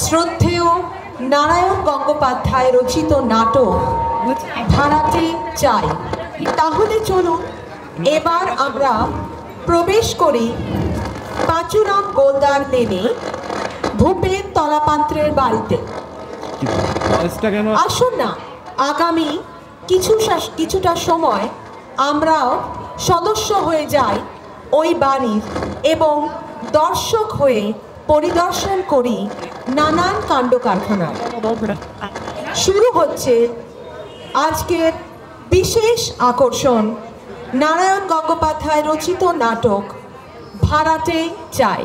শ্রদ্ধেয় নারায়ণ গঙ্গোপাধ্যায় রচিত নাটক ভাড়াটে চাই। তাহলে চলুন এবার আমরা প্রবেশ করি পাঁচুরাম গোলদার নেমে ভূপেন তলাপাত্রের বাড়িতে। আসুন না, আগামী কিছুটা সময় আমরাও সদস্য হয়ে যাই ওই বাড়ির এবং দর্শক হয়ে পরিদর্শন করি নানান কাণ্ড কারখানায়। শুরু হচ্ছে আজকের বিশেষ আকর্ষণ নারায়ণ গঙ্গোপাধ্যায় রচিত নাটক ভাড়াটে চাই।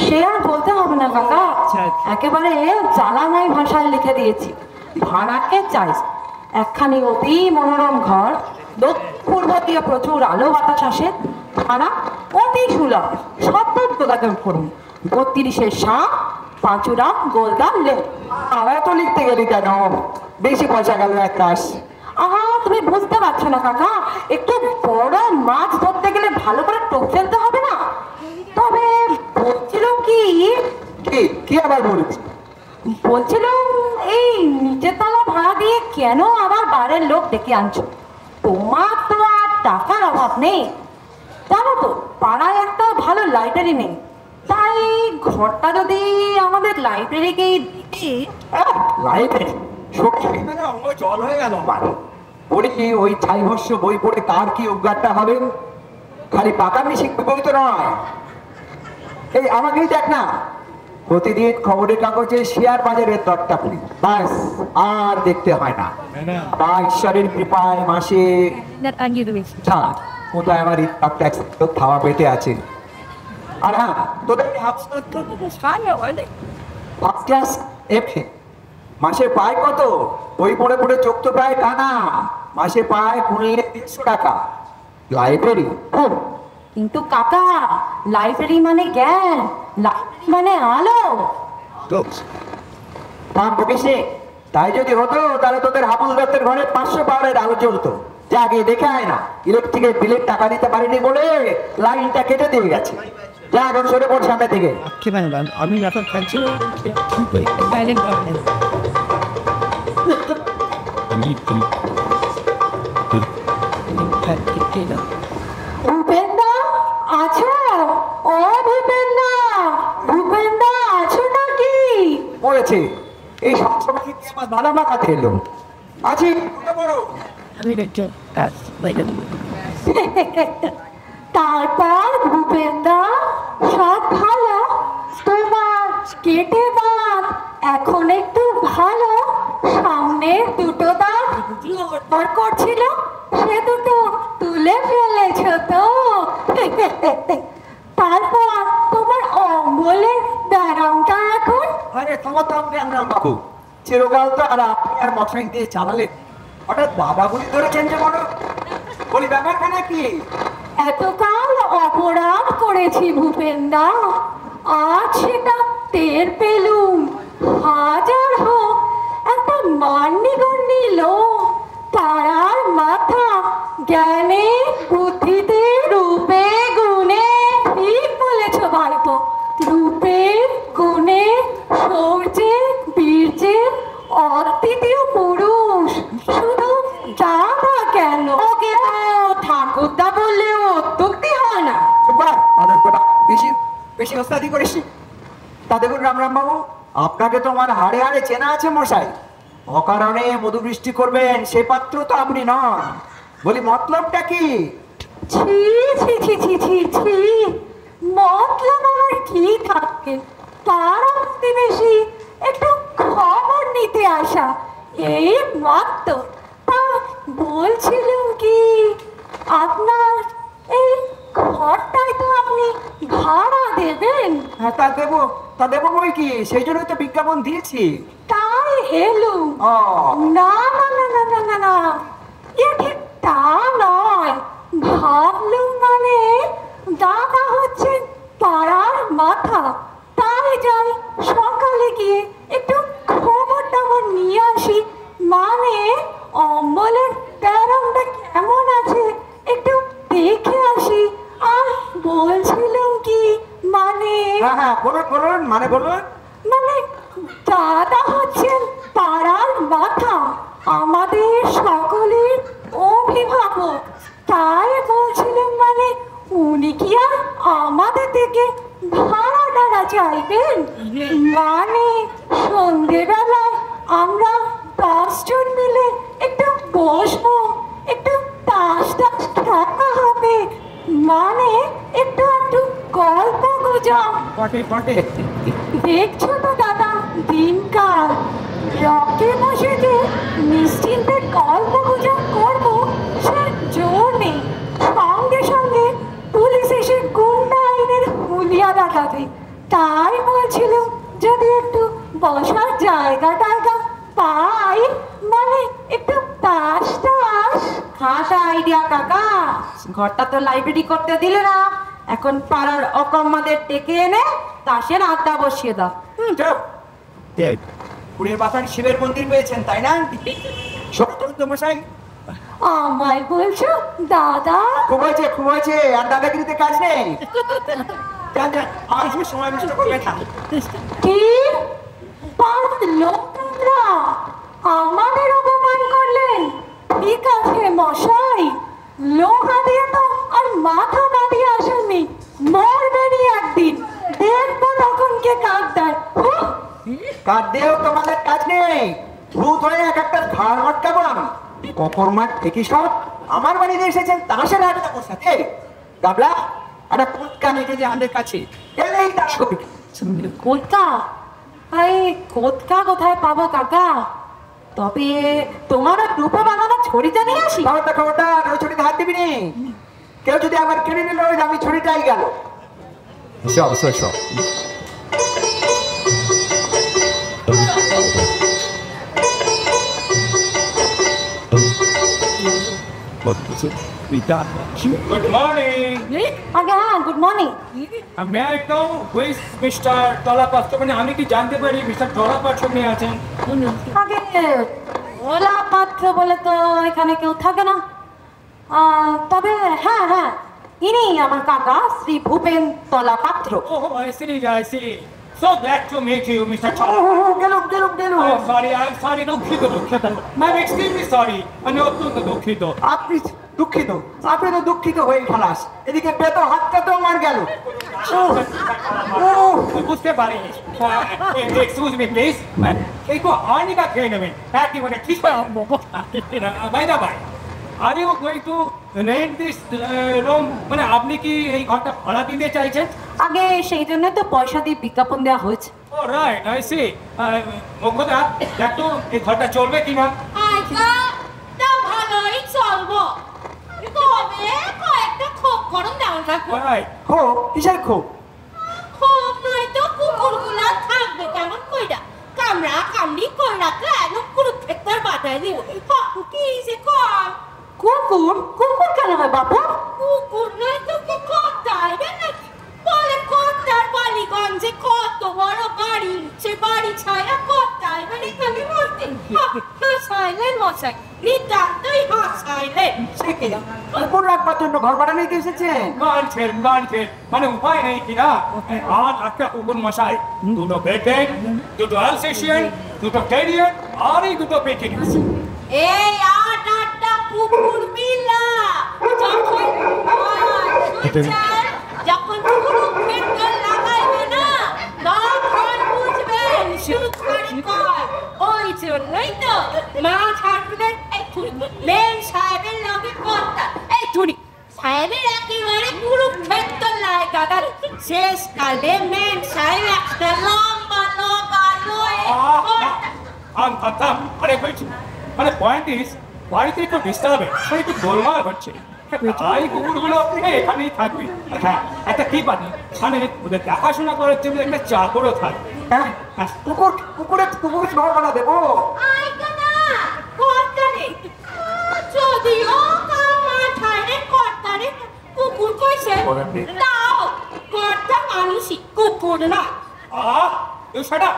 সে আর বলতে হবে না কাকা, একেবারে জ্বালানাই ভাষায় লিখে দিয়েছি। ভাড়াকে চাই একখানি অতি মনোরম ঘর, পূর্ব দিয়ে প্রচুর আলো বাতাস আসে, ভাড়া অতি সুলভ, সত্তর টাকা করুন, 32 সাপ, পাঁচুরাম গোলদার লেন। আমরা তো লিখতে গেলি কেন, বেশি পয়সা গেল এক কাজ। তুমি বুঝতে পারছো না কাকা, একটু বড় মাছ ধরতে গেলে ভালো করে টোপ ফেলতে হবে না? তবে বলছিলাম কি আবার বলছি? বলছিলাম এই নিচের তলা ভাড়া দিয়ে কেন আবার বাড়ির লোক ডেকে আনছো? তোমার তো আর টাকার অভাব নেই, জানো তো পাড়ায় একটা ভালো লাইব্রেরি নেই, তাই ঘরটা যদি আমাদের লাইব্রেরিকে লাইব্রেরি জল হয়ে গেল পড়ে কি ওই ছাইভস্য বই পড়ে কার কি উদ্গারটা হবে? খালি পাকামি শিখতে বই তো নয়। এই আমাকেই দেখ না, প্রতিদিন খবরের কাগজে শেয়ার বাজারের দরটা পড়ি, ব্যাস আর দেখতে হয় না। বা ঈশ্বরের কৃপায় মাসে কোথায় আমার খাওয়া পেটে আছে। আর হ্যাঁ, তোদের মাসে পায় কত? বই পড়ে পড়ে চোখ তো প্রায় টানা। মাসে পায় 300 টাকা। লাইব্রেরি কিন্তু কাকা, লাইব্রেরি মানে জ্ঞান, মানে আলো। তাই যদি হতো তাহলে তোদের হাবুল দত্তের ঘরে 500 পাওয়ারের আলো জ্বলতো। যা গিয়ে দেখে আয় না, ইলেকট্রিকের বিলের টাকা দিতে পারিনি বলে লাইনটা কেটে দিয়ে গেছে। যা এখন সরে পড় সামনে থেকে। আমি নাটক খাচ্ছি। ভূপেন্দা আছো? ও ভূপেন্দা, ভূপেন্দা আছো নাকি? পড়েছে এই সবসময় আমার দাদা মাখাতে এলো আছি। তারপর ভূপেন্দা সব ভালো? তোমার কেটে দাঁত এখন একটু ভালো? সামনের দুটো দাঁত লড়বড় করছিল, সে দুটো তুলে ফেলেছ তো? তারপর তোমার অম্বলের ব্যারামটা এখন? আরে ক্ষমতাম ব্যাংরাম বাবু, চিরকাল তো আর আপনি আর মশাই দিয়ে চালালেন, হঠাৎ বাবা বলি ধরেছেন যে বড় বলি ব্যাপারখানা কি? এতকাল অপরাধ করেছি ভূপেন্দা, আজ সেটা টের পেলুম। হাজার হোক একটা মান্যগণ্যি লোক, তারার মাথা জ্ঞানে বুদ্ধিতে রূপে গুণে, ঠিক বলেছ ভাইপো, রূপে গুণে শৌর্যে বীর্যে অদ্বিতীয় পুরুষ। শুধু যা বা কেন, ওকে ঠাকুরদা বললেও অত্যুক্তি হয় না। বেশি বেশি ওস্তাদি করিস। তা দেখুন রামরাম বাবু, আপনাকে তো আমার হাড়ে হাড়ে চেনা আছে মশাই। অকারণে মধু বৃষ্টি করবেন সে পাত্র তো আপনি নন। বলি মতলবটা কি? ছি ছি ছি ছি ছি ছি, মতলব আমার কি থাকে, তার প্রতিবেশী একটু খবর নিতে আসা, এই মাত্র। তা বলছিলাম কি, আপনার এই ঘরটাই তো আপনি ভাড়া দেবেন? হ্যাঁ, তা দেবো বই কি, সেই জন্যই তো বিজ্ঞাপন দিয়েছি। তাই এলুম। ও না না না না না না না, এ ঠিক তা নয়। ভাবলুম মানে দাদা হচ্ছে পাড়ার মাথা, তাই যাই সকালে গিয়ে একটু খবর টবর নিয়ে আসি, মানে অম্বলের প্যারমটা কেমন আছে একটু দেখে আসি। আর বলছিলাম কি, মানে হ্যাঁ বলুন মানে বলুন। মানে দাদা হচ্ছেন পাড়ার মাথা, আমাদের সকলের অভিভাবক, তাই বলছিলাম মানে উনি কি আর আমাদের থেকে ভাড়া টাড়া চাইবেন? মানে সন্ধেবেলায় আমরা 10 জন মিলে একটু বসবো, একটু তাস খেলা হবে, মানে একটু গল্প গুজব। পটে দেখছো তো দাদা, দিনকাল রকে বসে যে নিশ্চিন্তে গল্প গুজব করবো সে জোর নেই। সঙ্গে সঙ্গে পুলিশ এসে গুন্ডা আইনের হুলিয়া দেখাবে, তাই বলছিলাম যদি একটু বসার জায়গা টায়গা পাই, মানে একটু তাস টাস। খাসা আইডিয়া কাকা, ঘরটা তো লাইব্রেরি করতে দিলে না, এখন পাড়ার অকম্মাদের ডেকে এনে তাসের আড্ডা বসিয়ে দাও। পুরীর বাসার শিবের মন্দির পেয়েছেন তাই না? সত্য তো মশাই। আমায় বলছো দাদা? খুব হয়েছে আর দাদাগিরিতে কাজ নেই। আর সময় নষ্ট করবে না। কি লোকরা আমাদের অপমান করলেন? ঠিক আছে মশাই, লোহা দিয়ে তো আর মাথা বাঁধিয়ে আসেননি, মরবেনই একদিন, দেখবো তখন কে কাক দেয়। কাজ দিয়েও তোমাদের কাজ নেই, ভূত হয়ে এক একটা ঘাড় মটকাবো আমি। কখন মাঠ থেকে সব আমার বাড়িতে এসেছেন তাসের আড্ডা বসাতে। গাবলা একটা কুটকা নিতে যে আমাদের কাছে এলেই তার ছবি। কোথা? এই কোথা কোথায় পাবো কাকা? তবে তোমার রূপা বাগানো ছড়িটা নিয়ে আসি। খবরদার ওই ছড়িতে হাত দিবি নি, কেউ যদি আবার কিনে নিল ওই আমি ছড়িটাই গেল। সব Good morning. আগে হ্যাঁ, good morning. May I know who is Mr. Dolapatro? মানে আমি কি জানতে পারি মিস্টার ডলাপাত্র নিয়ে আছেন? আগে ওলা পাত্র বলে তো এখানে কেউ থাকে না, তবে হ্যাঁ হ্যাঁ, ইনি আমার কাকা শ্রী ভূপেন তলা পাত্র। Oh, I see. So glad to meet you, Mr. Chala. গেলুম। Oh, I'm sorry, দুঃখিত। I'm extremely sorry. আমি অত্যন্ত দুঃখিত। আপনি দুঃখিত? আপনি তো দুঃখিত হয়ে খালাস, এদিকে পেতো হাতটা তো আমার গেল। বুঝতে পারি। Excuse me, please. একটু আর্নিকা খেয়ে নেবেন। একেবারে ঠিক by the way, are you going to rent this room? মানে আপনি কি এই ঘরটা ভাড়া দিতে চাইছেন? আগে সেই জন্য তো পয়সা দিয়ে বিজ্ঞাপন দেওয়া হয়েছে। Oh, right, I see. Mokshada, দেখো এই ঘরটা চলবে কিনা? তা ভালোই চলবো, তবে কয়েকটা খোপ করুন দেওয়া থাকবো। Right. খো কিসের খো? খোপ নয় তো কুকুরগুলা থাকবে কেমন কইরা, কামড়া কামড়ি করে রাখলে একদম কুরুক্ষেত্রের বাটায় দিব। কি সে কর? কুকুর কেন হয় বাবু? কুকুর নয় তো কি কর্তাইবে নাকি? বলে কর্তার বালিগঞ্জে কত বড় বাড়ি, সে বাড়ি ছায়া কর্তাইবে এখানে বলতে। হাসাইলেন মশাই, নিতান্তই হাসাইলেন। কুকুর রাখবার জন্য ঘর ভাড়া নিতে এসেছেন? গান ফের মানে উপায় নেই কিনা? আর একটা কুকুর মশাই, দুটো বেটেন, দুটো আলসেশিয়ান, দুটো টেরিয়ার আর এই দুটো পেকিন। এই আটটা কুকুর মিলা যখন কুকুরক্ষেত্র লাগাইবে না, তখন বুঝবেন সুখারি কয়। ওই জন্যই তো মা ঠাকুরের মেন সাহেবের লগে কথা। এই ছুরি সাহেবের একেবারে কুরুক্ষেত্র লাগা শেষ কালে মেন সাহেব একটা লম্বা নৌকা লয়ে মানে বলছি মানে পয়েন্ট ইস বাড়িতে একটু ডিস্টার্ব হবে একটু গোলমাল হচ্ছে তাই কুকুরগুলো এখানেই থাকবে হ্যাঁ একটা কি পানি মানে ওদের দেখাশোনা করার জন্য একটা চাকরও থাকবে হ্যাঁ কুকুর ঘর বানা দেবো। যদিও মাথায় কর্তারে কুকুর কইছে তাও কর্তা মানুষই কুকুর না। সেটা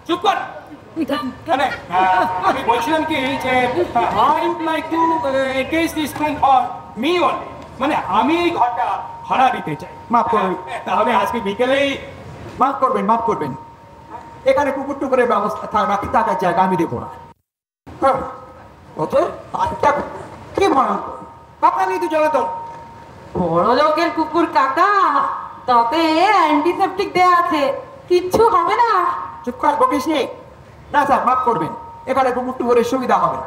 চুপ কর মানে আমি বলছিলাম কি যে I like to against this thing for me own মানে আমি এই ঘরটা ভাড়া দিতে চাই। মাফ করবেন, তাহলে আজকে বিকেলেই মাফ করবেন এখানে কুকুর টুকুরের ব্যবস্থা থাকার জায়গা আমি দেবো না। কি মনে আপনার নিয়ে তো জ্বালাতন বড় লোকের কুকুর কাকা, তাতে অ্যান্টিসেপটিক দেয়া আছে, কিচ্ছু হবে না। চুপ কর বকিস নি। না স্যার মাফ করবেন, এখানে কুকুর টুকুরের সুবিধা হবে।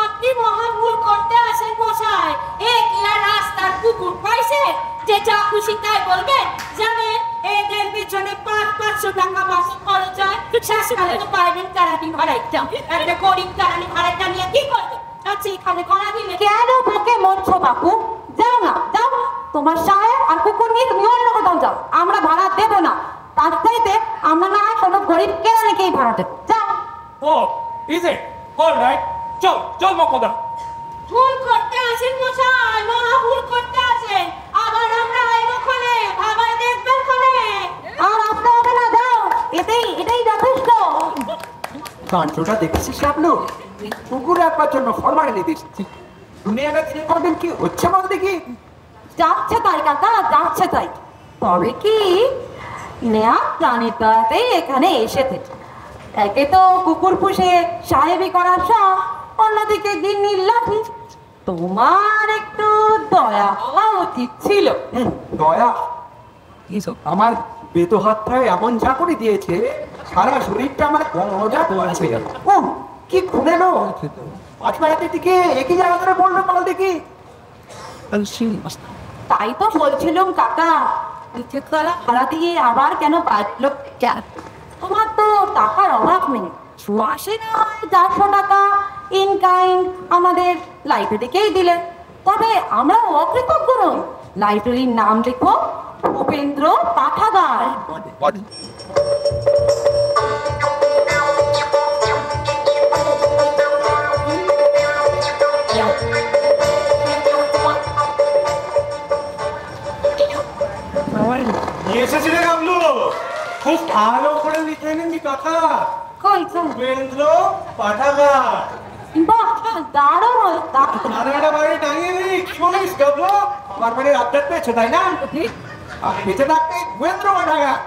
আপনি মহা ভুল করতে আসেন মশাই। কি আর রাস্তার কুকুর পাইছে যে যা খুশি তাই বলবেন? জানেন এদের পিছনে 500 টাকা মাসে খরচ হয়। শেষকালে তো পাইবেন কারানি ভাড়াইটা, একটা গরিব কারানি ভাড়াইটা নিয়ে কি করবে? আচ্ছা এখানে করা দিলে কেন বকে মরছো বাপু? যাও না, যাও, তোমার সাহেব আর কুকুর নিয়ে তুমি অন্য কোথাও যাও, আমরা ভাড়া দেবো না। তার চাইতে আমরা না কোনো গরিব কেরানিকেই ভাড়া দেবো, যাও। ও ইজ ইট অলরাইট চল মকদা। ভুল করতে আসেন মশাই, মহা ভুল করতে আসেন। আবার আমরা আইবো খনে, ভাবাই দেখবেন খনে। আর আসতে হবে না, যাও, এটাই যথেষ্ট। কাঞ্চটা দেখেছিস আপনি? কুকুর রাখবার জন্য ফরমালিটি দিচ্ছি। দুনিয়াটা তিনি করবেন কি হচ্ছে বল দেখি। যাচ্ছে তাই কাকা, যাচ্ছে তাই। তবে কি নেয়া প্রাণীটাতেই এখানে এসেছে। একে তো কুকুর পুষে সাহেবি করার শখ, অন্যদিকে গিন্নির লাঠি। তোমার একটু দয়া হওয়া উচিত ছিল। দয়া আমার বেতো হাতটায় এমন ঝাঁকুনি দিয়েছে, সারা শরীরটা আমার মজা আছে। ও কি খুলে নো পাঁচমায়াতের দিকে একই জায়গা ধরে বললো বল দেখি। তাই তো বলছিলাম কাকা, নিচের তলা ভাড়া দিয়ে আবার কেন 5 লোক? তোমার তো টাকার অভাব নেই, মাসে না 400 টাকা ইন কাইন্ড আমাদের লাইব্রেরিকেই দিলে। তবে আমরা অকৃতজ্ঞ নই। লাইব্রেরির নাম লিখো উপেন্দ্র পাঠাগার। এসেছিলে গামলু, খুব ভালো করে লিখে নিবি কথা। কই উপেন্দ্র পাঠাগার বাহ, দারুণ। দাদাটা বাড়ি টাঙিয়ে দিই। কি বলিস গামলু? আমার বাড়ির আপডেট পেয়েছো তাই না? বেঁচে থাকতে উপেন্দ্র পাঠাগার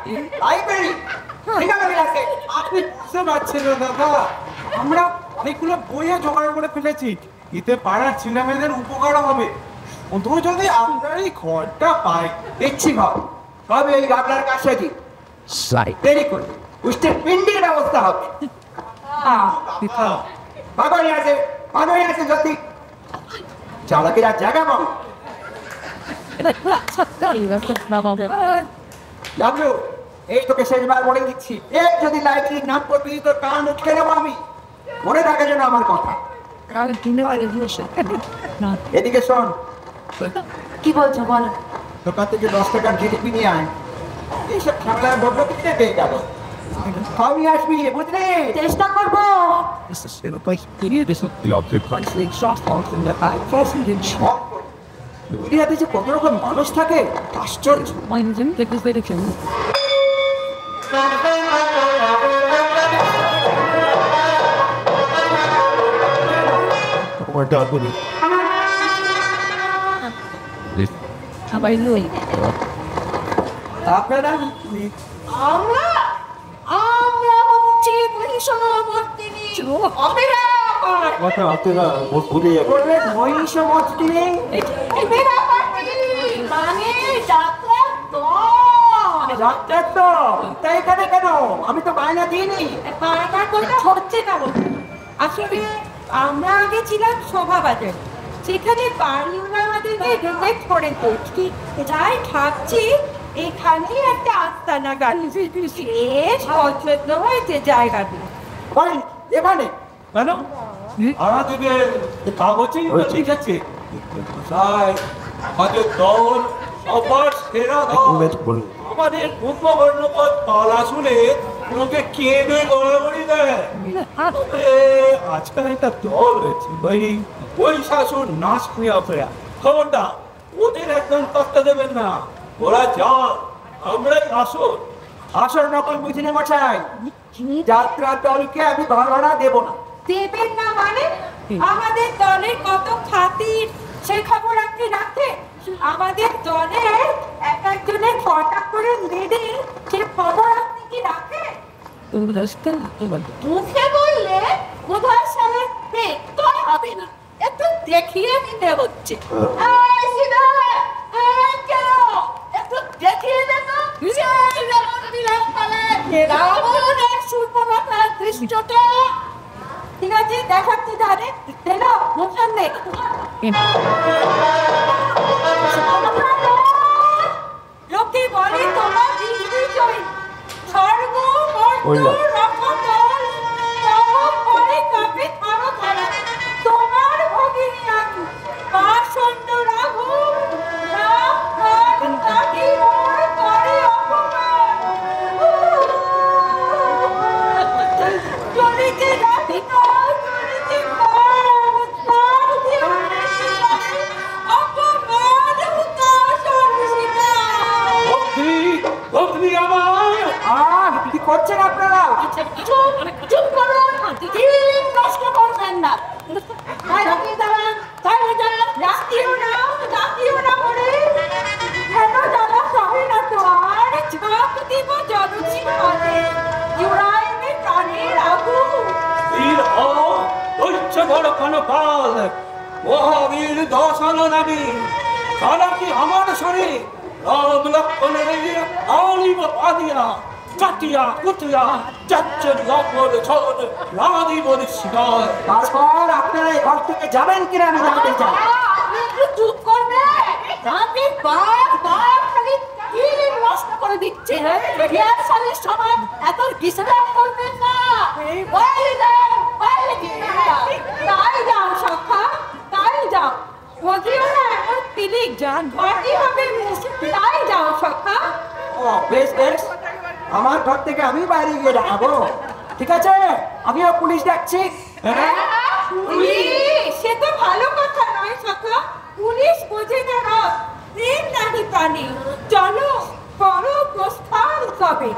লাইব্রেরি ঠিকানা আছে। আপনি বুঝতে পারছেন না দাদা, আমরা অনেকগুলো বইয়ে জোগাড় করে ফেলেছি, এতে পাড়ার ছেলেমেয়েদের উপকার হবে। অন্তত যদি আপনার এই ঘরটা পাই। দেখছি ঘর তবে এই আপনার কাছে কি দেরি করে উষ্টের পিন্ডির ব্যবস্থা হবে। বাগানি আছে যদি চালাকিরা জায়গা পাবো। জানলো এই তোকে শেষবার বলে দিচ্ছি, এক যদি লাইব্রেরির নাম করবি তোর কান উঠে নেবো আমি। মনে থাকে যেন আমার কথা। এদিকে শোন, কি বলছো বলো? দোকান থেকে 10 টাকার জিলিপি নিয়ে আয়। এইসব ঝামেলায় বড্ড কিনতে পেয়ে যাবো। আমি আসবি বুঝলি? চেষ্টা করবো। দুনিয়াতে যে কত রকম মানুষ থাকে আশ্চর্য। আপনারা আমরা হচ্ছি মহিষমর্দিনী অপেরা। বললেন মহিষ মস্তি নেই। অপেরা পার্টি মানে যাত্রার দল। ডাক্তার তো তাই এখানে কেন? আমি তো বায়না দিইনি। বারবার কথা হচ্ছে কেন? আসলে আমরা আগে ছিলাম শোভাবাজার, সেখানে বাড়িওয়ালা আমাদেরকে রিজেক্ট করে দিয়েছি। তাই ভাবছি এখানেই একটা আস্তানা গাড়ি বেশ পছন্দ হয়েছে জায়গাটি। ওই এখানে কেন আমাদের কাগজেই তো ঠিক আছে তাই আমাদের দল সবার সেরা দল আমাদের পূর্ববর্ণপদ পালা শুনে লোকে কেঁদে গড়াগড়ি দেয় আজকাল একটা দল হয়েছে ওই শাসন নাশ প্রিয়া খবরটা ওদের একদম তত্ত্ব দেবেন না ওরা যান আমরাই আসল আসল নকল বুঝিনি মশাই, যাত্রা দলকে আমি ভাড়া দেব না। দেবেন না মানে? আমাদের দলের কত খাতির সে খবর আপনি রাখে? আমাদের দলের এক একজনের কটা করে মেডেল সে খবর আপনি কি রাখে? মুখে বললে বোধহয় সালে তোর হবে না, একটু দেখিয়ে দিতে হচ্ছে। একটু দেখিয়ে দে তো রাবণের সুপ্রভাতার দৃশ্যটা। ঠিক আছে দেখাচ্ছি ধারে দেখো মোশন দেখ। লোকে বলে তোমার বিজয় স্বর্গ মর্ত রকতল তব পরে কাপে ধরো ধরা তোমার ভগিনী আমি পাষণ্ড রাঘু রাম রাম তাকে মোর করে অপমান চলিতে রাখি চলিতে অপমান ভক্তি আমার কি করছেন আপনারা? চুপ করুন, দিন নষ্ট করবেন না। রাখিও না বলে কেন জানা সবে না তো আর ঝাঁপ দিব জনসিংহ জুড়াইবে প্রাণের আগুন। বীর হচ্ছে বড় কনকাল মহাবীর দশানো নাবি তারা কি আমার শরীর রাম লক্ষণের আলিব পাদিয়া চাটিয়া কুটিয়া যাচ্ছেন লক্ষণ ছড় রাধিবর শিকার তারপর আপনারা এই ঘর থেকে যাবেন কিনা আমি জানতে চাই। একটু চুপ করবে, আপনি বার খালি দিন নষ্ট করে দিচ্ছে। রিহার্সালের সময় এত বিশ্রাম করবেন না। তাই যাও সখা, তাই যাও। ওদিও না এখন পিলিক যান ঘরটি হবে তাই যাও সখা। ও বেশ বেশ, আমার ঘর থেকে আমি বাইরে গিয়ে রাখবো। ঠিক আছে, আমিও পুলিশ ডাকছি। পুলিশ সে তো ভালো কথা নয় সখা, পুলিশ বোঝে না রথ প্রেম নাহি প্রাণী। চলো বড় প্রস্থান কবে।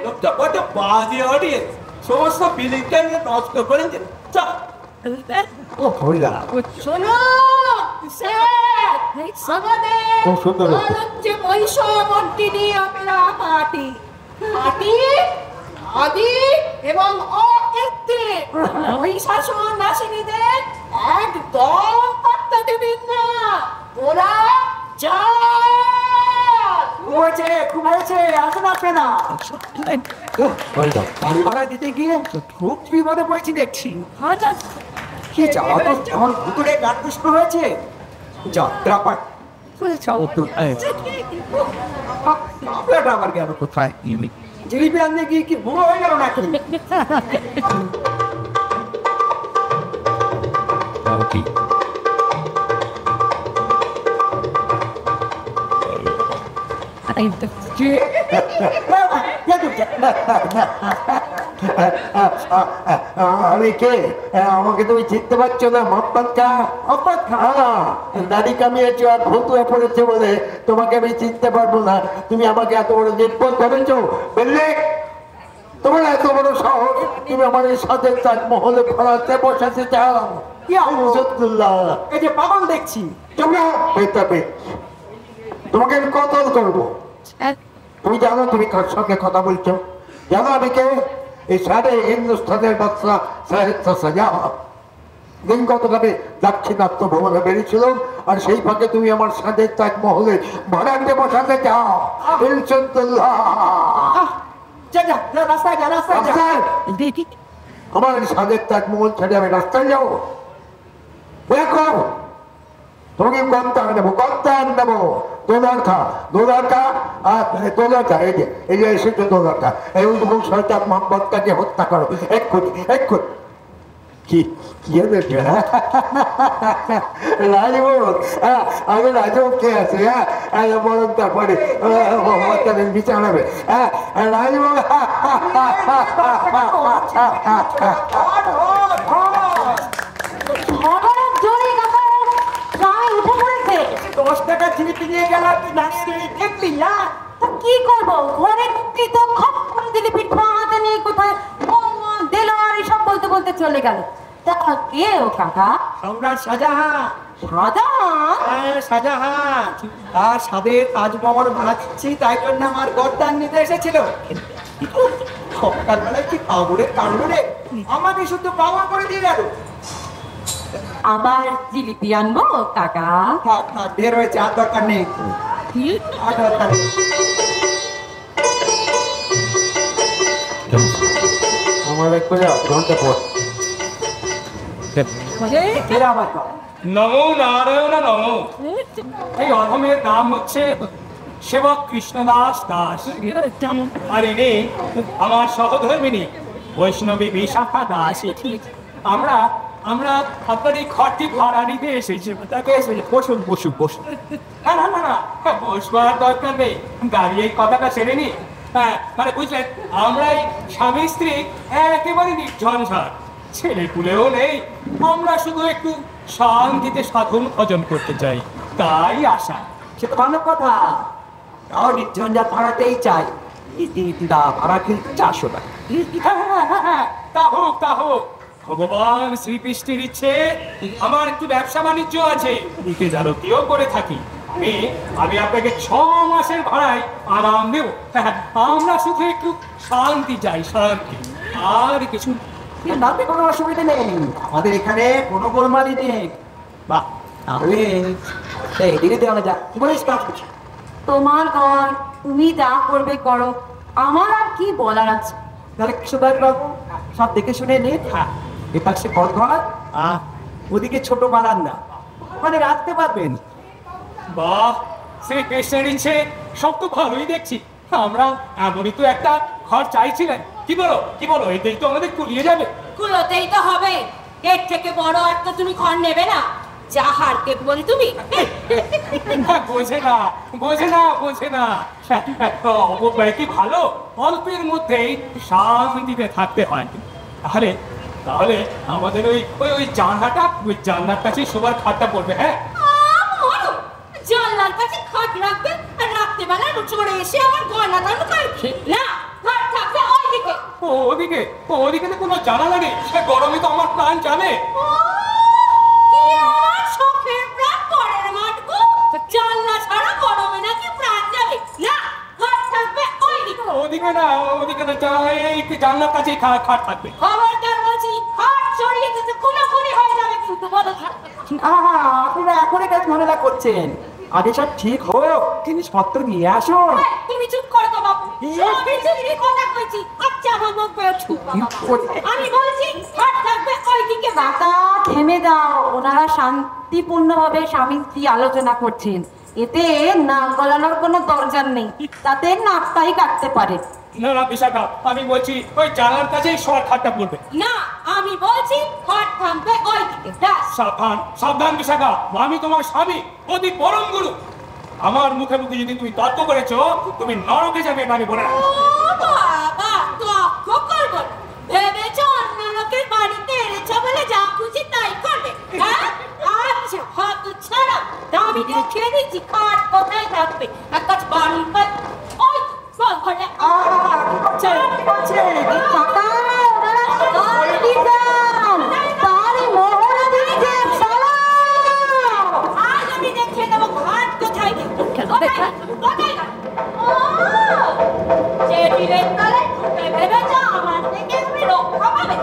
লোকটা কত বাজে অডিয়েন্স সমস্ত বিলিংটা নষ্ট করে দিন ও হইলা শোনো আমাদের খুব সুন্দর দল হচ্ছে বৈষমন্ত্রী অপেরা পার্টি। পার্টি আদি এবং অকৃত্রে ওই শাসন নাসিনীদের একদম পাত্তা দেবেন না। ওরা খুব হয়েছে আসেন আসবে না। বাড়ি ভাড়া দিতে গিয়ে খুব বিপদে পড়েছি দেখছি। কি যাওয়া তো যেমন ভুতুরে গান পুষ্প হয়েছে যাত্রা পাঠ আপনারটা আবার গেল কোথায়? জিলিপি আনতে গিয়ে কি বুড়ো হয়ে গেল নাকি? আমি কে? আমাকে তুমি চিনতে পারছো না? দাড়ি কামিয়েছো আর ভূত হয়ে পড়েছে বলে তোমাকে আমি চিনতে পারবো না। তুমি আমাকে এত বড় নির্বোধ করেছো বুঝলে? তোমার এত বড় সাহস, তুমি আমার এই সাথে তাজমহলে ঘোরাতে বসাতে চাও? কি আলহামদুলিল্লাহ, এই যে পাগল দেখছি। তোমরা তোমাকে আমি কতল করবো। তুমি জানো তুমি কার সঙ্গে কথা বলছো? জানো আমি কে? এই সারে হিন্দুস্তানের বাচ্চা সাহিত্য সাজা দিন গতকালে দাক্ষিণাত্য ভবনে বেরিয়েছিল, আর সেই ফাঁকে তুমি আমার সাথে তাজমহলে ভাড়াতে বসাতে চাও? রাস্তায় যা রাস্তায় যা। আমার সাদের তাজমহল ছেড়ে আমি রাস্তায় যাবো? দেখো তোমাকে গন্তার দেবো দোদরকা এই যে এসেছে দোদরকা এই উদ্ভব সরকার মোহাম্মদকে হত্যা করো এক্ষুনি কি রাজভোগ আমি রাজভোগ কে আছে হ্যাঁ বরং তারপরে বিচার হবে হ্যাঁ রাজভোগ দশ টাকা ছিনিতে নিয়ে গেলাম তুই দাঁড়িয়ে দেখলি না কি করবো ঘরে ঢুকলি তো খপ করে দিলি পিঠা হাতে নিয়ে কোথায় দিল আর এসব বলতে বলতে চলে গেল। তা কে ও কাকা? সম্রাট শাহজাহান। শাহজাহান? শাহজাহান তার সাদের তাজমহল বানাচ্ছি তাই জন্য আমার গরদান নিতে এসেছিল। সকালবেলায় কি পাগলের কাণ্ড রে, আমাকে শুধু পাওয়া করে দিয়ে গেল। আবার জিলিপি আনবো কাকা? থাক থাক ঢের হয়েছে, আর দরকার নেই, আর দরকার নেই। আমার এক ঘন্টা পর এরা আবার নমো নারায়ণ নমো। এই অধমের নাম হচ্ছে সেবক কৃষ্ণদাস দাস, আর ইনি আমার সহধর্মিনী বৈষ্ণবী বিশাখা দাস। আমরা আমরা আপনার এই ঘরটি ভাড়া নিতে এসেছি। তাকে বসুন বসুন বসুন। না না না না, বসবার দরকার নেই, দাঁড়িয়ে এই কথাটা সেরে নি। হ্যাঁ মানে বুঝলেন, আমরা এই স্বামী স্ত্রী একেবারে নির্ঝঞ্ঝাট, ছেলে পুলেও নেই, আমরা শুধু একটু শান্তিতে সাধন ভজন করতে চাই, তাই আশা। সে তো ভালো কথা, তাও নির্ঝঞ্ঝাট ভাড়াতেই চাই। ভাড়া কিন্তু 400 টাকা। তা হোক তা হোক, ভগবান শ্রীকৃষ্ণের ইচ্ছে আমার একটু ব্যবসা বাণিজ্য আছে, দিকে যারতীয় করে থাকি। আমি আপনাকে 6 মাসের ভাড়ায় আরাম দেব। আমরা শুধু একটু শান্তি চাই, শান্তি, আর কিছু। তাতে কোনো অসুবিধা নেই, আমাদের এখানে কোনো গোলমালি নেই। বাহ, তাহলে এই দিনে দেওয়া যাক, কি বলিস? তোমার ঘর, তুমি যা করবে করো, আমার আর কি বলার আছে। তাহলে কৃষ্ণদাস বাবু সব দেখে শুনে নিন। হ্যাঁ, এপাশে ঘর, ওদিকে ছোট বারান্দা, মানে রাখতে পারবেন। বাহ, শ্রীকৃষ্ণের ইচ্ছে সব তো ভালোই দেখছি। আমরা এমনই তো একটা ঘর চাইছিলেন। কি বলো এতেই তো আমাদের কুলিয়ে যাবে। কুলোতেই তো হবে, এর থেকে বড় আর তো তুমি ঘর নেবে না। যা হারকে বলি তুমি। বোঝে না অপব্যয় কি ভালো, অল্পের মধ্যেই শান্তিতে থাকতে হয়। তাহলে আমাদের ওই জানলার কাছে সবার খাটটা পড়বে। হ্যাঁ, জানলার কাছে খাট রাখবে আর রাত্রেবেলা চড়ে এসে আমার গয়না দানো করবে না। ঘর থাকবে ওইদিকে। ওদিকে তো কোনো জানালা নেই, গরমে তো আমার প্রাণ জানে। জানলা ছাড়া গরমে নাকি প্রাণ যাবে না। ঘর থাকবে ওদিকে না, জানলার কাছেই খাট থাকবে। খবরদার বলছি, খাট ছড়িয়ে যেতে খুনোখুনি হয়ে যাবে কিন্তু বলো। আপনারা এখন এটা ঝামেলা করছেন, আগে সব ঠিক হোক, জিনিসপত্র নিয়ে আসুন। তুমি চুপ করো তো বাবু, সবই চুরি কথা কইছি। আচ্ছা আমার মুখ বের ছু। আমি বলছি ঘর থাকবে ওইদিকে। কাকা থেমে দাও, ওনারা শান্তিপূর্ণভাবে স্বামী স্ত্রী আলোচনা করছেন, এতে নাক গলানোর কোনো দরকার নেই, তাতে নাকটাই কাটতে পারে। না বিশাখা, আমি বলছি ওই জানলার কাছেই সবার খাটটা পড়বে। না, আমি বলছি ঘর থাকবে ওইদিকে। সাবধান বিশাখা, আমি তোমার স্বামী, অতি পরম গুরু। আমার মুখে মুখে যদি তুমি তর্ক করেছো, তুমি নরকে যাবে, মানে বলে ও বাবা, তর্ক করবো না। ভেবেছো অন্য লোকের বাড়িতে এনেছো বলে যা খুশি তাই করবে? হ্যাঁ, আচ্ছা হাত ছাড়া আমি দেখিয়ে দিচ্ছি খাট কোথায় থাকবে। এক কাজ বাড়ি ওই ঘরে। কাকা ওনারা শান্তি চান, তারই মহড়া দিচ্ছে। আজ আমি দেখিয়ে দেবো ঘাট কোথায়। টেবিলের তলায় ঢুকে ভেবেছো আমার থেকে তুমি রক্ষা পাবে?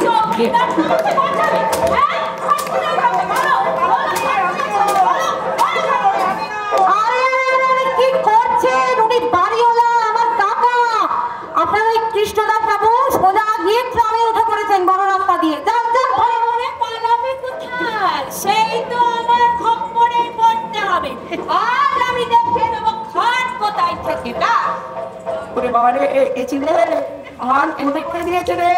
চৌকিদার তোমাকে বাঁচাবে। হ্যাঁ, কি করছেন? উনি বাড়িওয়ালা, আমার কাকা। আপনারা কৃষ্ণদাস বাবু সোজা গিয়ে গ্রামে উঠে বাড়ি থেকে না ওরে বাবা রে এ চিনে আর এনে করে দিয়েছে রে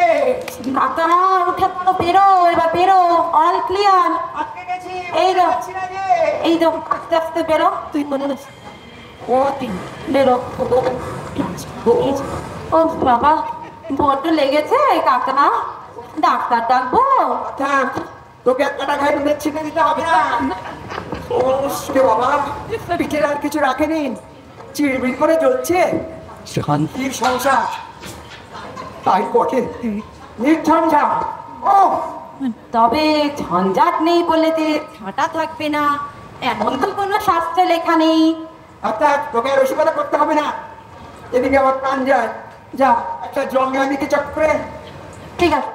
কাকা উঠে তো বেরো, এবার বেরো, অল ক্লিয়ার। আটকে গেছি এই তো পাচ্ছি না রে। এই তো আস্তে আস্তে বেরো, তুই মনে ও তিন বেরো। ও বাবা বড্ড লেগেছে কাকা, ডাক্তার ডাকবো? থাক, তোকে একটা টাকায় নুনের ছিটে দিতে হবে না। ও রে বাবা, পিঠের আর কিছু রাখেনি, চিড়বিড় করে জ্বলছে। শান্তির সংসার, তাই কঠিন নির্ঝঞ্ঝাট। ও তবে ঝঞ্ঝাট নেই বলে যে ঝাঁটা থাকবে না এমন তো কোনো শাস্ত্রে লেখা নেই। অর্থাৎ তোকে আর রসিকতা করতে হবে না, এদিকে আমার প্রাণ যায়। যা একটা জঙ্গা দিকে চক্রে। ঠিক আছে।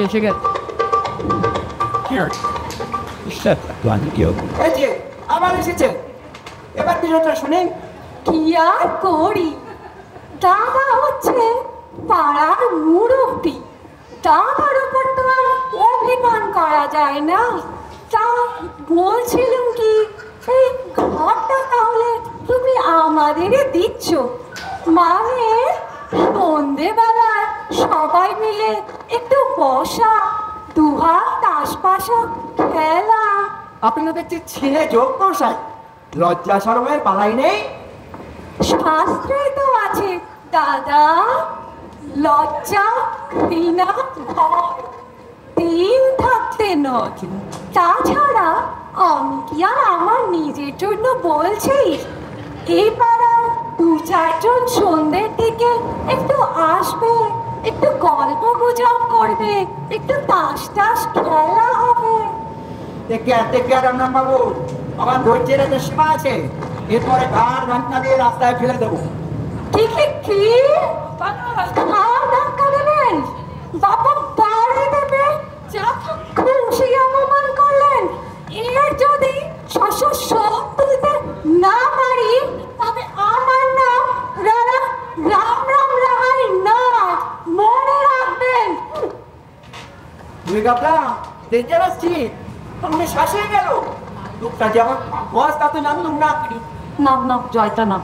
এসে গেছে এই যে আবার এসেছে, এবার বিষয়টা শুনে। কি আর করি, দাদা হচ্ছে পাড়ার মুরব্বী, দাদার উপর তো আর অভিমান করা যায় না। তা বলছিলাম কি, এই ঘরটা তাহলে তুমি আমাদেরই দিচ্ছ, মানে সন্ধেবেলা সবাই মিলে একটু বসা, দুহাত আশপাশা খেলা। আপনারা দেখছি ছেলে যোগ মশাই, লজ্জা শরমের পালাই নেই। শাস্ত্রে তো আছে দাদা, লজ্জা ঘৃণা ভয় তিন থাকতে নয়। তাছাড়া আমি কি আর আমার নিজের জন্য বলছি, এই পাড়ার দু চারজন সন্ধ্যের দিকে একটু আসবে, একটু গল্প গুজব করবে, একটু তাস টাস খেলা হবে। দেখে আর রান্না বাবু, আমার ধৈর্যের একটা সীমা আছে, এরপরে গান ঘন্টা দিয়ে রাস্তায় ফেলে দেবো। কি আর ধাক্কা দেবেন? বাবা বাড়ি দেবে, যা খুশি অপমান করলেন। এর যদি 670 তুলতে না পারি, তবে আমার নাম রাম রাম রায় না, মনে রাখবেন। দুই গাবলা দেখতে পাচ্ছি তুমি শাসে গেল, লোকটা যেমন বস তাতে নামলুম না। নাম নাম জয়টা নাম,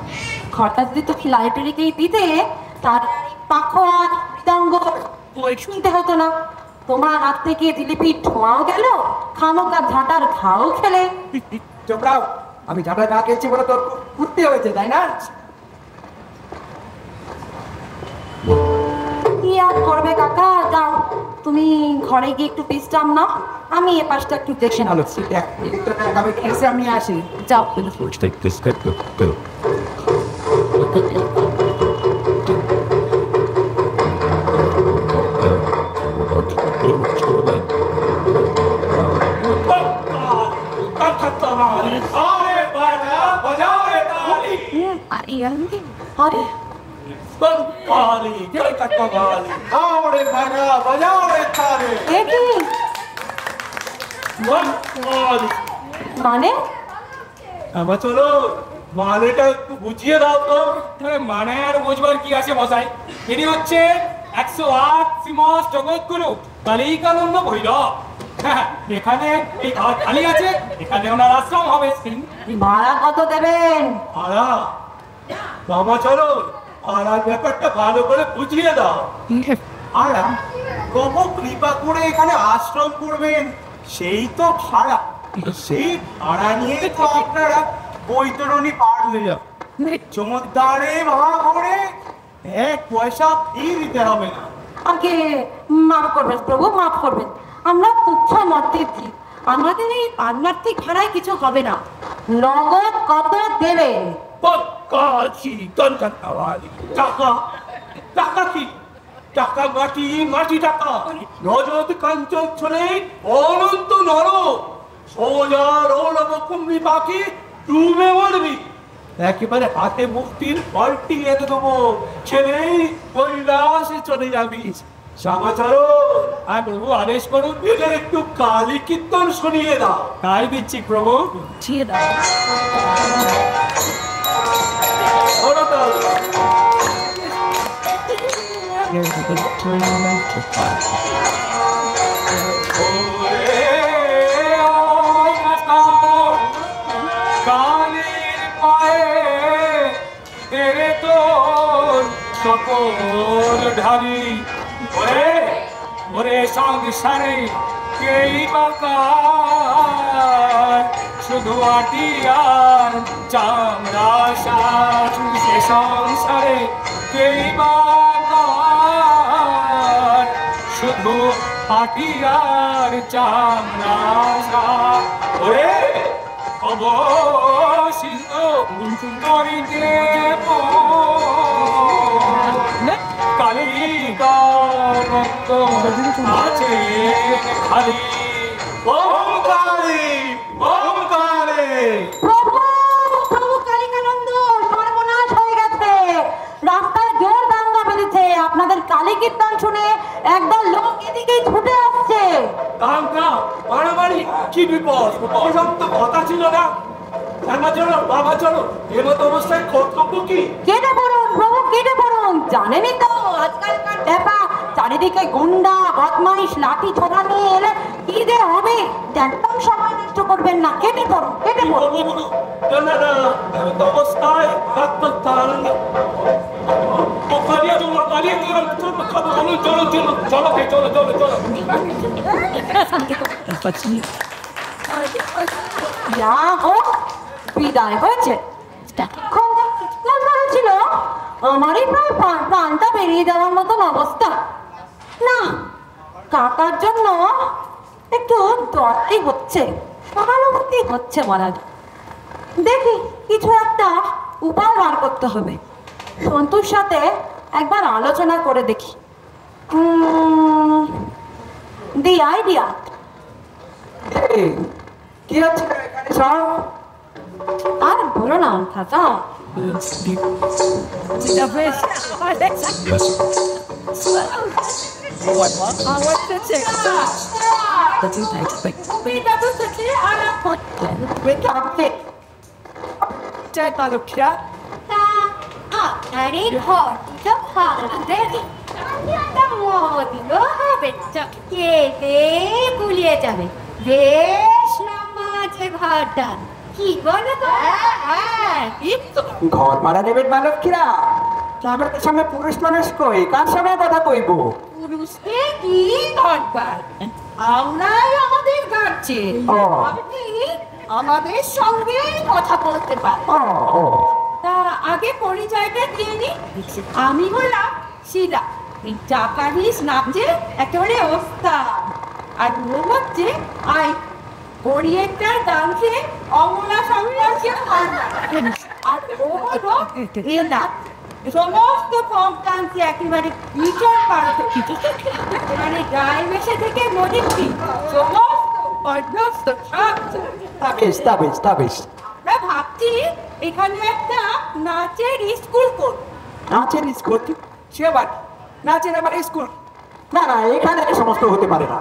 ঘরটা যদি তো লাইব্রেরিকেই দিতে, তার পাখোয়া মৃদঙ্গ বই শুনতে হতো না। তোমার হাত থেকে জিলিপি ধোঁয়াও গেল, খামোকা ঝাঁটার ঘাও খেলে। চোপড়াও, আমি ঝাঁটা গা খেয়েছি বলে তোর কুর্তি হয়েছে, তাই না? কি আর করবে কাকা, যাও তুমি ঘরে গিয়ে একটু বিশ্রাম নাও, আমি এ পাশটা একটু দেখে নেব। আমি খেয়েছে, আমি আসি। যাও। Let's take this step. Go. আরে বাবা, বাজাও রে তালি। আরে তালি, কলকাতা তালি। আরে বাবা, বাজাও রে তালি। এ কি তালি। মানে? আমার চলো, মানেটা একটু বুঝিয়ে দাও তো। মানে আর বুঝবার কি আছে মশাই? ইনি হচ্ছে 108 শ্রীমৎ জগৎগুরু কালিকানন্দ ভৈরব। এখানে এই ঘর খালি আছে, এখানে ওনার আশ্রম হবে। ভাড়া কত দেবেন? ভাড়া বাবা চলো, ভাড়ার ব্যাপারটা ভালো করে বুঝিয়ে দাও। ভাড়া কব কৃপা করে এখানে আশ্রম করবেন, সেই তো ভাড়া। সেই ভাড়া নিয়ে তো আপনারা বৈতরণী পার হয়ে যাও। চমৎকারে ভাড়া করে 1 পয়সা ফি দিতে হবে না। আগে মাফ করবেন প্রভু, মাফ করবেন, আমরা তুচ্ছ মর্তীর্থী, আমাদের এই পারমার্থিক ভাড়ায় কিছু হবে না। নগদ কত দেবেন? টাকা টাকা কি? টাকা মাটি, মাটি টাকা। নজর কাঞ্চন ছলে অনন্ত নর, সোজা রৌলভ কুম্ভি পাখি ডুবে মরবি। একেবারে হাতে মুক্তির পাল্টি এনে দেবো, ছেলেই কৈলাসে চলে যাবি। সমাচার আর প্রভু আদেশ করুন, এদের একটু কালী কীর্তন শুনিয়ে দাও। তাই দিচ্ছি প্রভু। ছিয়ে দাও। ওরা তো Here's the tournament to fight. ও আগুন ঢালি ওরে ওরে সংসারে কেই বাকার শুধু আটি আর চামড়া সাজ সে সংসারে কেই বাকার শুধু আটি আর চামড়া সাজ ওরে অবশিষ্ট করিতে কালিকারক্ত আছে খালি ওম কালী ওম কালী প্রভু প্রভু কালিকানন্দ সর্বনাশ হয়ে গেছে, রাস্তায় জোর দাঙ্গা বেঁধেছে। আপনাদের কালী কীর্তন শুনে একদল লোক এদিকেই ছুটে আসছে। দাঙ্গা মারামারি কি বিপদ ওসব তো কথা ছিল না। চলো বাবা চলো, এমত অবস্থায় কর্তব্য কি? কেটে পড়ুন প্রভু, কেটে পড়ুন। জানেনই তো আজকালকার ব্যাপার, চারিদিকে গুন্ডা বদমাইশ লাঠি ছোড়া নিয়ে এলে কি যে হবে। একদম সময় নষ্ট করবেন না, কেটে পড়ুন, কেটে পড়ুন। না না এমত অবস্থায় ডাক্তার পালিয়ে চলো পালিয়ে চলো চলো চলো চলো চলো চলো চলো চলো চলো যা হোক বিদায় হয়েছে। ছিল আমারই প্রায় প্রাণটা বেরিয়ে যাওয়ার মতন অবস্থা। না, কাকার জন্য একটু দরকারই হচ্ছে, সহানুভূতি হচ্ছে বলা যায়। দেখি কিছু একটা উপায় বার করতে হবে। সন্তুর সাথে একবার আলোচনা করে দেখি। The idea. এই, কি হচ্ছে এখানে সব? আর বলো না কাকা, আরে ঘরটা ভালো দেখি একটা মদিল হবে খেতে গুলিয়ে যাবে। বেশ লম্বা আছে ঘরটা, কি বলো তো? ঘর ভাড়া নেবেন মালক্ষীরা? আমাদের সঙ্গে পুরুষ মানুষ কই, কার সঙ্গে কথা কইব? পুরুষকে কি দরকার, আমরাই আমাদের গাছে ও। আপনি আমাদের সঙ্গে কথা বলতে পারেন। ও ও, তা আগে পরিচয়টা দিয়ে নি। আমি হলাম শিলা, এই জাপানিজ নামছে একেবারে ওস্তাদ। আর ও হচ্ছে আই কোরিয়েটার ডান্সে অমলা সম্পর্কে আর ও হলো এনা সমস্ত ফর্ম ডান্সে একেবারে বিচার পারত, মানে গায়ে মেশে থেকে মজিষ্টি সমস্ত অভ্যস্ত তা বেশ তা বেশ তা বেশ। আমরা ভাবছি এখানে একটা নাচের স্কুল করব। নাচের স্কুল? সে আবার নাচের আবার স্কুল? না না, এখানে এই সমস্ত হতে পারে না।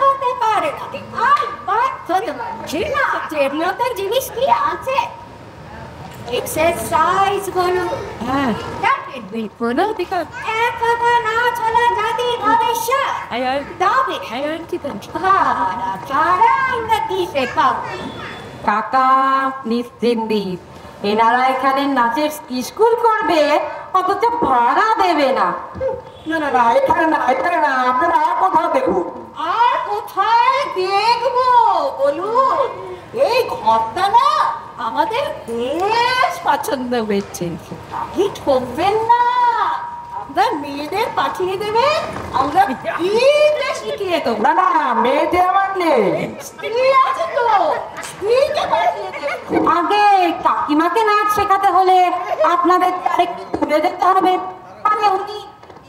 হতে পারে না, আর বাচ্চাদের মাঝে নাচের মতো জিনিস কি আছে? এক্সারসাইজ গুলো, হ্যাঁ, কোনো দিকে একা নাচ হলো জাতির ভবিষ্যৎ। তবে ছাড়া আমরা কি শেখাবো? কাকা নিশ্চিন্তি, এনারা এখানে নাচের স্কুল করবে, অথচ ভাড়া দেবে না। না না না, এখানে না এখানে না, আপনারা আর কোথাও দেখুন। আর কোথায় দেখবো বলুন? এই ঘরটা না আমাদের বেশ পছন্দ হয়েছে। আপনি ঠকবেন না, আমরা মেয়েদের পাঠিয়ে দেবে, আমরা বিয়ে শিখিয়ে দেবো। না না, মেয়েদের আমার নেই। স্ত্রী আছে তো, স্ত্রীকে পাঠিয়ে দেবে। আগে কাকিমাকে নাচ শেখাতে হলে আপনাদের আরেকটু দূরে যেতে হবে। মানে উনি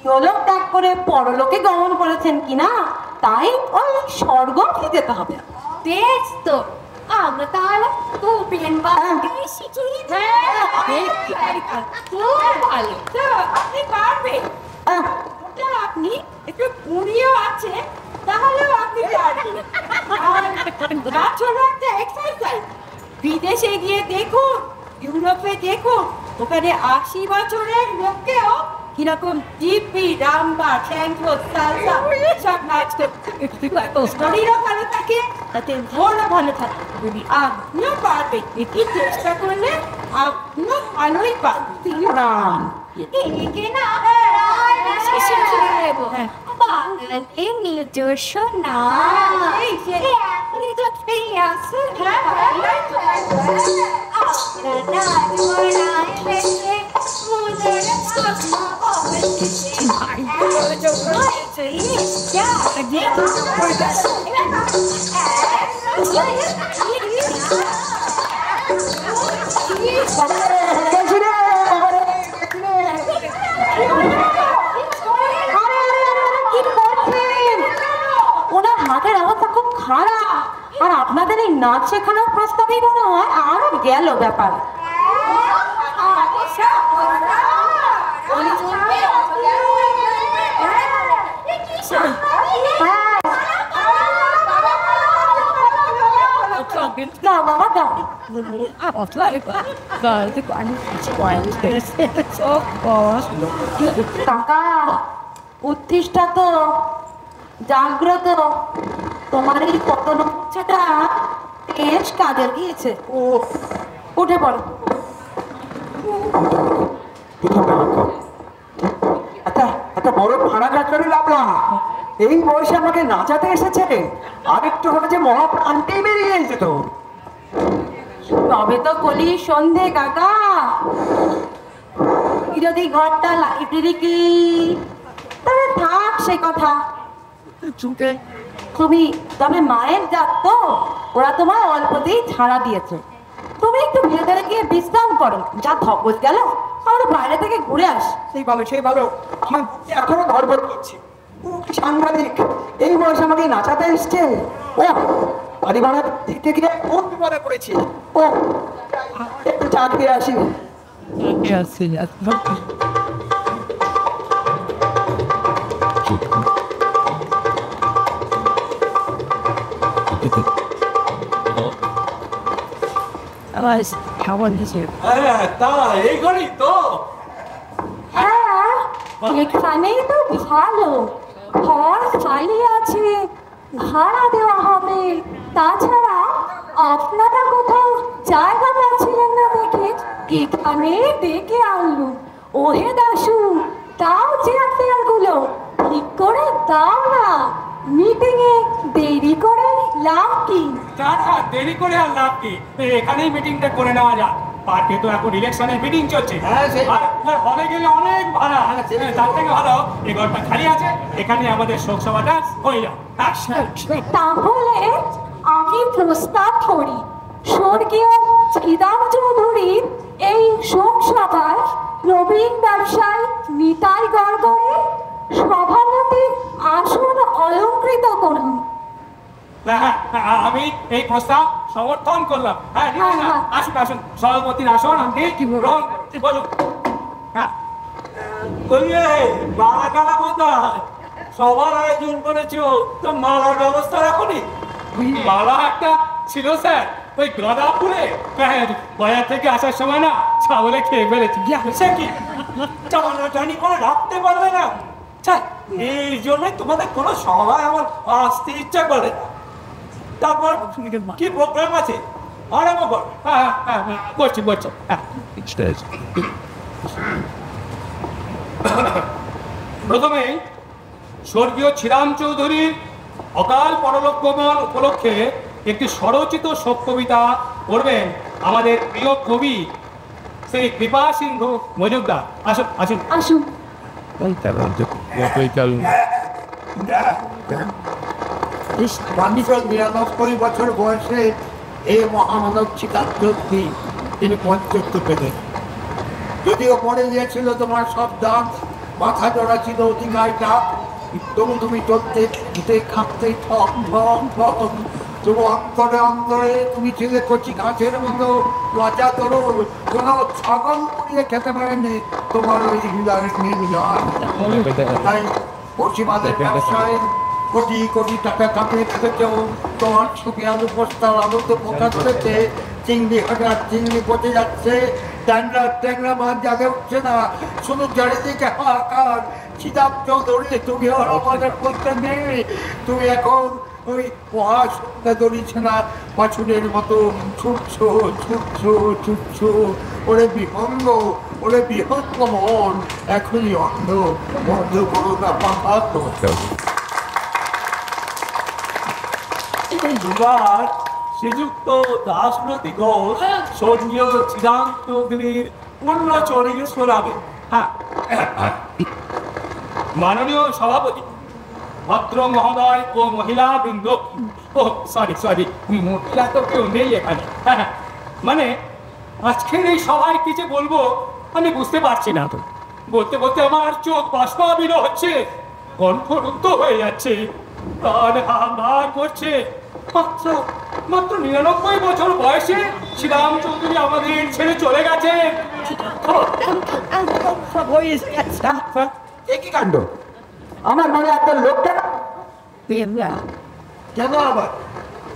ইহলোক ত্যাগ করে পরলোকে গমন করেছেন কিনা, তাই ওই স্বর্গকে যেতে হবে। বেশ তো, আমরা তাহলে কোপিয়ান বাড়ি শিখিয়ে ভালো তো, আপনি পারবেন। ওটা আপনি একটু পুড়িয়েও আছে, তাহলেও আপনি পারবেন। আর নাচ হলো একটা এক্সারসাইজ। বিদেশে গিয়ে দেখুন, ইউরোপে দেখুন, ওখানে 80 বছরের লোককেও কিরকম দিব্যি রাম্বা ট্যাঙ্কো সালসা সব নাচ শরীরও ভালো থাকে, তাতে মনও ভালো থাকে। যদি আপনিও পারবেন, একটু চেষ্টা করলে আপনিও ভালোই পারবেন। না, এদিকে না শেষে চলে যাবো বাঙালি নিজস্ব না এখনই তো ফিরে আসে আমরা নাচ বেশে মুদের ওনার হাতের অবস্থা খুব খারাপ, আর আপনাদের এই নাচ শেখানোর প্রস্তাবই মনে হয় আরো গেল ব্যাপার। দাও বাবা দাও। কাকা উত্তিষ্টা তো, জাগ্রত, তোমার এই পতনটা বেশ কাজে দিয়েছে। ও উঠে পড়ো। একটা বড় ভাড়া কাটরি লাভলা, এই বয়সে আমাকে নাচাতে এসেছে, আর একটু হলে যে মহাপ্রান্তেই বেরিয়ে যেত। তবে তো কলি সন্ধে কাকা, যদি ঘরটা লাইব্রেরি কি, তবে থাক সে কথা। তুমি তবে মায়ের জাত তো, ওরা তোমার অল্পতেই ছাড়া দিয়েছে। তুমি একটু ভেতরে গিয়ে বিশ্রাম করো, যা ধপস গেল আর বাইরে থেকে ঘুরে আস। সেই ভালো, আমার এখনো ধরবর করছে। সাংবাদিক এই বয়সে আমাকে নাচাতে এসছে। ও বাড়ি ভাড়া দিতে গিয়ে কোন বিপদে পড়েছি। ও একটু চা খেয়ে আসি। তা এই ঘরেই তো হ্যাঁ, এখানেই তো ভালো ঘর খালি আছে, ভাড়া দেওয়া হবে। তাছাড়া আপনারা কোথাও জায়গা পাচ্ছিলেন না দেখে এখানে ডেকে আনলু। ওহে দাসু, তাও চেয়ার টেয়ার গুলো ঠিক করে দাও না, মিটিং এ দেরি করে লাভ কি? দেরি করে আর লাভ কি, এখানেই মিটিংটা করে নেওয়া যাক। পার্কে তো এখন ইলেকশনের মিটিং চলছে, হলে গেলে অনেক ভাড়া, তার থেকে ভালো এই ঘরটা খালি আছে, এখানে আমাদের শোক সভাটা হয়ে যাও। তাহলে আমি প্রস্তাব করি, স্বর্গীয় শ্রীরাম চৌধুরীর এই শোক সভায় নবীন ব্যবসায়ী নিতাই গড়গড়ে সভাপতির আসন অলঙ্কৃত করুন। আমি এই প্রস্তাব সমর্থন করলাম। হ্যাঁ, আসুন আসুন, সভাপতির আসন আপনি গ্রহণ বলুন। মালা কালা কোথায়? সবার আয়োজন করেছো তো মালার ব্যবস্থা রাখুনি? মালা একটা ছিল স্যার, ওই গাঁদা ফুলে বাজার থেকে আসার সময় না ছাগলে খেয়ে ফেলেছি। সে কি টানাটানি করে রাখতে পারবে না? এই জন্যই তোমাদের কোনো সভায় আমার আসতে ইচ্ছা করে। তারপর কি প্রোগ্রাম আছে আরম্ভ কর। করছি প্রথমে স্বর্গীয় শ্রীরাম চৌধুরীর অকাল পরলোক গমন উপলক্ষে একটি স্বরচিত শোক কবিতা করবেন আমাদের প্রিয় কবি শ্রী কৃপা সিন্ধু মজুমদার। আসুন আসুন আসুন। 99 বছর বয়সে এই মহামানব শিকারী তিনি পঞ্চত্ব পেলেন। যদিও পড়ে গিয়েছিল তোমার সব দাঁত, মাথা জড়া ছিল অতিকায়টা, তুমি চলতে খাপতে ঠক ঠক ঠক, তবু অন্তরে অন্তরে তুমি ছিলে কচি গাছের মতো লজ্জা তরুণ, কোনো ছাগল পুড়িয়ে খেতে পারেনি তোমার ওই হৃদয়ের নির্বিচার। তাই পশ্চিমাদের ব্যবসায় কোটি কোটি টাকা কামিয়ে রেখেছেও তোমার ছবি আলু পোস্টার আলুতে পোকা ধরেছে, চিংড়ি হাজার চিংড়ি পচে যাচ্ছে, ট্যাংরা ট্যাংরা মাছ জাগে উঠছে না, শুধু চারিদিকে হাহাকার। শ্রীরাম চৌধুরী তুমি আর আমাদের করতে নেই, তুমি এখন ওই মহাশূন্য দড়িছে না বাছুরের মতো ছুটছো ছুটছো ছুটছো। ওরে বিহঙ্গ, ওরে বৃহৎ মন এখনই অন্ধ বন্ধ করো না পাহাড় দুবার শ্রীযুক্ত দাসরথী ঘোষ স্বর্গীয় চিরাং চৌধুরীর পূর্ণ চরিত্র শোনাবে। হ্যাঁ, মাননীয় সভাপতি, ভদ্র মহোদয় ও মহিলা বৃন্দ, ও সরি মহিলা তো কেউ নেই এখানে। হ্যাঁ, মানে আজকের এই সভায় কি যে বলবো আমি বুঝতে পারছি না। তো বলতে বলতে আমার চোখ বাষ্পাবিত হচ্ছে, কণ্ঠ রুদ্ধ হয়ে যাচ্ছে, প্রাণ হাহাকার করছে। মাত্র 99 বছর বয়সে শ্রীরাম চৌধুরী আমাদের ছেড়ে চলে গেছে। কি কাণ্ড! আমার মনে একটা লোকটা কেন আবার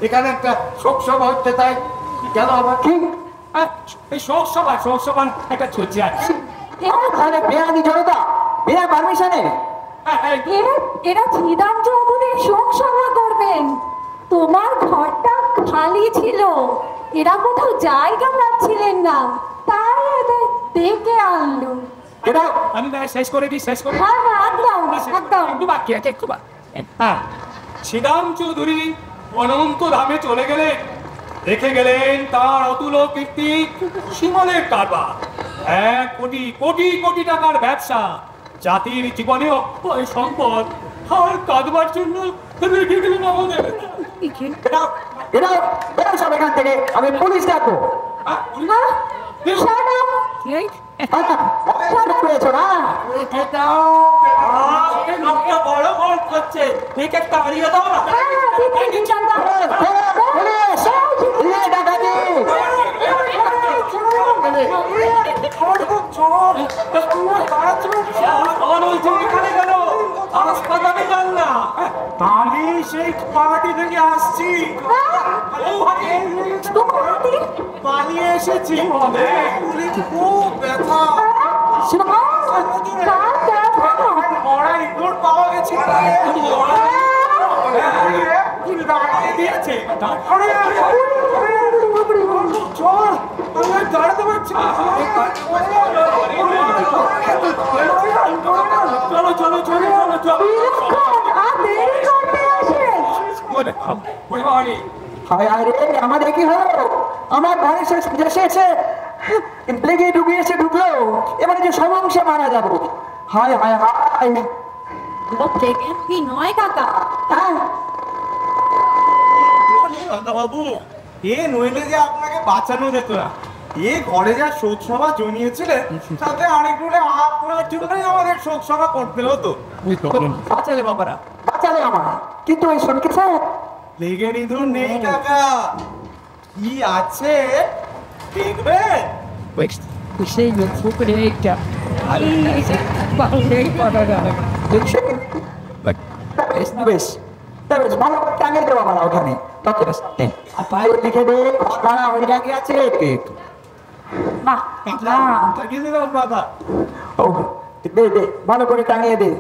এখানে একটা শোক সভা হচ্ছে, তাই কেন আবার কি এই শোক সভা একটা চলছে আছে। বেআইনি জনতা বিনা পারমিশনে এরা শ্রীরাম চৌধুরীর শোক সভা করবেন। তোমার ঘরটা খালি ছিল, এরা কোথাও জায়গা পাচ্ছিলেন না, তাই এদের ডেকে আনলো। এটা আমি শেষ করে দিই। হ্যাঁ একদম একদম। একটু বাকি আছে, একটু বাকি। হ্যাঁ, শ্রীরাম চৌধুরী অনন্ত ধামে চলে গেলেন, রেখে গেলেন তার অতুল কীর্তি শিমলের কারবার, 1 কোটি কোটি কোটি টাকার ব্যবসা, জাতির জীবনে অক্ষয় সম্পদ আর কাঁদবার জন্য রেখে গেলেন আমাদের। এটা সব এখান থেকে, আমি পুলিশ ডাকবো। করেছো না লোকটা বড় বড় করছে, ঠিক একটা হারিয়ে দাও না। আমি সেই পার্টি থেকে আসছি, পালিয়ে এসেছি, খুব ব্যথা, মরা ইঁদুর পাওয়া গেছে, দিয়েছে। তারপরে চল, আমি দাঁড়াতে পারছি না। চলো আমাদের কি হলো? আমার ঘরে শেষে প্লেগে ঢুকলো, এবারে যে সমংসে মারা যাবো। হায় হায় হায়, কি নয় কাকা? বাবু, এ নইলে যে আপনাকে বাঁচানো যেত না। এ ঘরে যা শোক সভা জমিয়েছিলেন, তাতে আরেকটু আপনার জন্যই আমাদের শোক সভা করতে হতো। বাঁচালে বাবারা, বাঁচালে আমার, কিন্তু ওই শোনকে স্যার লেগে নিধুন নেই কাকা, কি আছে দেখবেন। বেশ ভালো টাঙিয়ে দেবো বাবা ওখানে, লিখে দে ওই টাঙিয়ে আছে। ভালো করে টাঙিয়ে দে।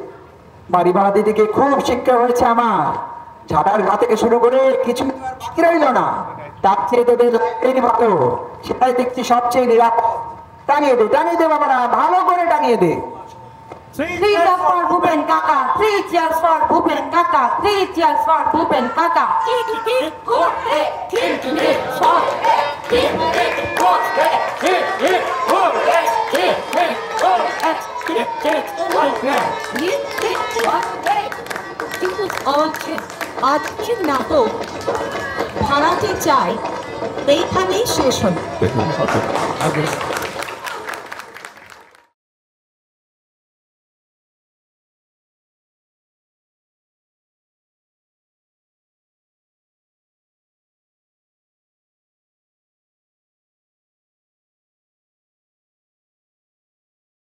বাড়ি ভাড়া দিদিকে খুব শিক্ষা হয়েছে আমার, ঝাড়ার ঘা থেকে শুরু করে কিছু বাকি রইল না। তার চেয়ে তোদের ভালো, সেটাই দেখছি সবচেয়ে নিরাপদ। টাঙিয়ে দে বাবারা, ভালো করে টাঙিয়ে দে। 3 cheers for Bhupen Kaka. 3 cheers for Bhupen Kaka. 3 cheers for Bhupen Kaka. আজকের নাটক ভাড়াতে চাই এইখানেই শেষ হল।